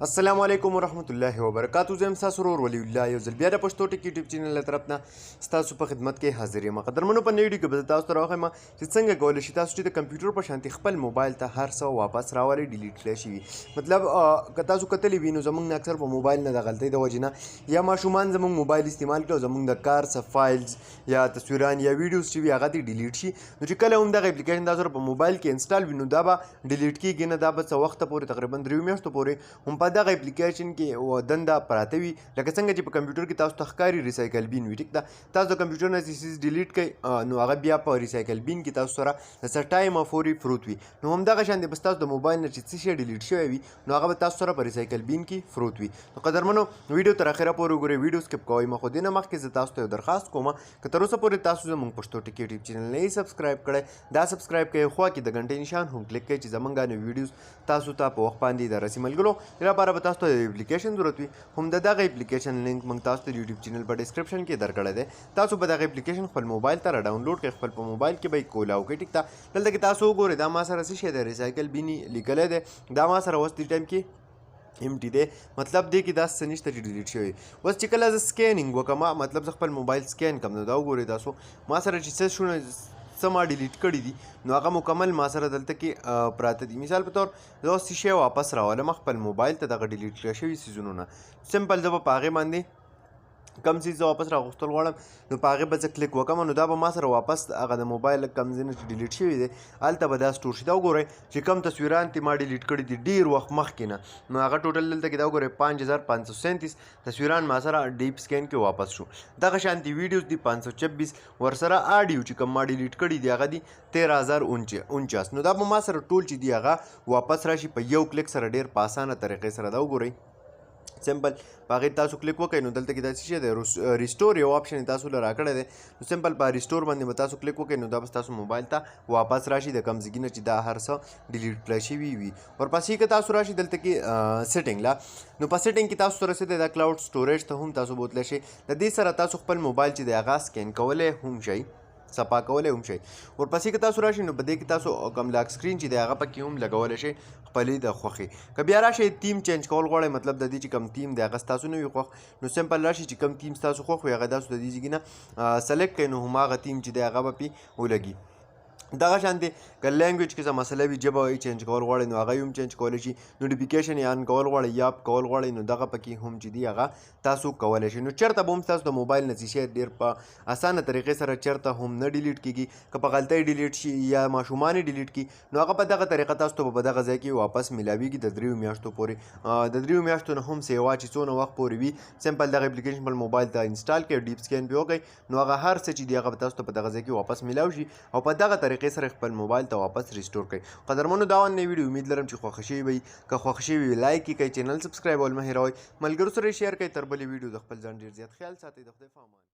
السلام علیکم ورحمت الله وبرکاتو. زه یم ستاسو ورور ولی الله یو ځل بیا د پښتو ټک یوټیوب چینل له طرف نه ستاسو په خدمت کې حاضر یم. قدرمنو په نوې ویډیو کې به زه تاسو ته راوښیم چې څنګه کولی شئ تاسو چې د کمپیوټر په شانتې خپل موبایل ته هر څه واپس راولئ ډیلیټ کړی شوي. مطلب که تاسو کتلی وي نو زموږ نه اکثر په موبایل نه د غلطۍ د وجې نه یا ماشومان زموږ موبایل استعمال کړي او زموږ د کار څه فایلز یا تصویران یا ویډیوز چې وي هغه دې ډیلیټ شي. نو چې کله هم دغه اپلیکیشن تاسو په موبایل کې انسټال وي نو دا به ډیلیټ کېږي نه. دا به څه وخته پورې تقریبا 3 میاشتو پورې هم په دغه اپلیکیشن کې دنده پراته وي. لکه څنګه چې په کمپیوټر کې تاسو ته ښکاري ریسایکل بین وي. ټیک ده، تاسو د کمپیوټر نه سیز ډیلیټ کړئ نو هغه بیا په ریسایکل بین کې تاسو سره د څه ټایم پورې پروت وي. نو همدغه شان دی بس تاسو د موبایل نه چې څه شی ډیلیټ شوی وي نو هغه به تاسو سره په ریسایکل بین کې پروت وي. نو قدرمنو ویډیو تر اخره پورې وګورئ، ویډیو سکپ کوئ مه. خو دې نه مخکې زه تاسو ته یو درخواست کوم که تر اوسه پورې تاسو زموږ پښتو ټک یوټیوب چینل نه یې سبسکرایب کړی دا سبسکرایب کړئ، خوا کې د غنټې نشان هم کلیک کړئ چې زموږ نوي ویډیوز تاسو ته په وخت باندې دررسي. ملګرو دې لپاره به تاسو ته د اپلیکیشن ضرورت وي. هم د دغه اپلیکیشن لینک موږ تاسو ته د یوټیوب چینل په ډسکرپشن کې درکړی دی. تاسو به دغه اپلیکیشن خپل موبایل ته را ډاونلوډ کړئ، خپل په موبایل کې به یې کولاو کړئ. ټیک ده، دلته کې تاسو وګورئ دا ما سره څه شی دی ریسایکل بین لیکلی دی. دا ما سره اوس دې ټایم کې امټي دی، مطلب دی کې داسې څه نشته چې ډیلیټ شوی. اوس چې کله زه سکینینګ وکړم مطلب زه خپل موبایل سکین کړم نو دا وګورئ تاسو ما سره چې څه شونه څه ما ډیلیټ کړي دي نو هغه مکمل ما سره دلته کې پراته دي. مثال په طور زه اوس څه شی واپس راولم خپل موبایل ته دغه ډیلیټ کړی شوي څیزونو نه. سمپل زه به په هغې باندې کم څیز زه واپس راغوښتل غواړم نو په هغې به زه کلیک وکړم نو دا به ما سره واپس هغه د موبایل کم ځای نه چې ډیلیټ شوي دی هلته به دا سټور شي. دا وګورئ چې کم تصویران ترې ما ډیلیټ کړي دي ډېر وخت مخکې نه نو هغه ټوټل دلته کې دا وګورئ 5537 تصویران ما سره ډیپ سکین کې واپس شو. دغه شانتي ویډیوز دي 526 ورسره آډیو چې کوم ما ډیلیټ کړي دي هغه دي 13049 نو دا به ما سره ټول چې دي هغه واپس راشي په یو کلیک سره ډېر په اسانه طریقې سره. دا وګورئ سمپل په هغې تاسو کلیک وکړئ نو دلته کې دا څه شی دی ریسټور یو آپشن تاسو له راکړی دی نو سمپل په ریسټور باندې به تاسو کلیک وکړئ نو دا به ستاسو موبایل ته واپس راشي د کوم ځای نه چې دا هر څه ډیلیټ کړی شوي وي. ورپسې که تاسو راشي دلته کې سیټینګ لا نو په سیټینګ کې تاسو سره څه دی دا کلاوډ سټوریج ته هم تاسو بوتلی شئ. د دې سره تاسو خپل موبایل چې دی هغه سکین کولی هم شئ، صفا کولی هم شئ. ورپسې که تاسو راشئ نو په دې کې تاسو کوم لاک سکرین چې دی هغه پکې هم لګولی شئ خپلې د خوښې. که بیا راشئ تیم چینج کول غواړئ مطلب د دې چې کوم تیم دی هغه ستاسو نه وي خوښ نو سمپل راشئ چې کوم تیم ستاسو خوښ وي هغه تاسو د دې ځای نه سلیکټ کړئ نو هماغه تیم چې دی هغه به پې ولګي. دغه شانتې که لینګویج کې څه مسله وي ژبه یې چینج کول غواړئ نو هغه یې هم چینج کولی شي. نوټیفیکیشن یې آن کول غواړئ یا کول غواړئ نو دغه پکې هم چې دي هغه تاسو کولی شئ. نو چېرته به هم ستاسو د موبایل نه څه شی ډېر په اسانه طریقې سره چېرته هم نه ډیلیټ کېږي. که په غلطۍ ډیلیټ شي یا ماشومان یې ډیلیټ کړي نو هغه په دغه طریقه تاسو ته په دغه ځای کې واپس میلاویږي د 3 میاشتو پورې. د 3 میاشتو نه هم سیوا چې څونه وخت پورې وي سمپل دغه اپلیکیشن خپل موبایل ته انسټال کړئ، ډیپ سکین پې وکړئ نو هغه هر څه چې دي هغه به تاسو ته په دغه ځای کې واپس میلاو شي او په دغه طریقې سره خپل موبایل ته واپس ریسټور کړئ. قدرمنو دا ونه ویډیو امید لرم چې خوښه شوي وي. که خوښه شوي وي لایک یې کړئ، چینل سبسکرایبول مه هېروئ، ملګرو سره یې شیر کړئ. تر بلې ویډیو د خپل ځان ډېر زیات خیال ساتئ. د خدای په امان.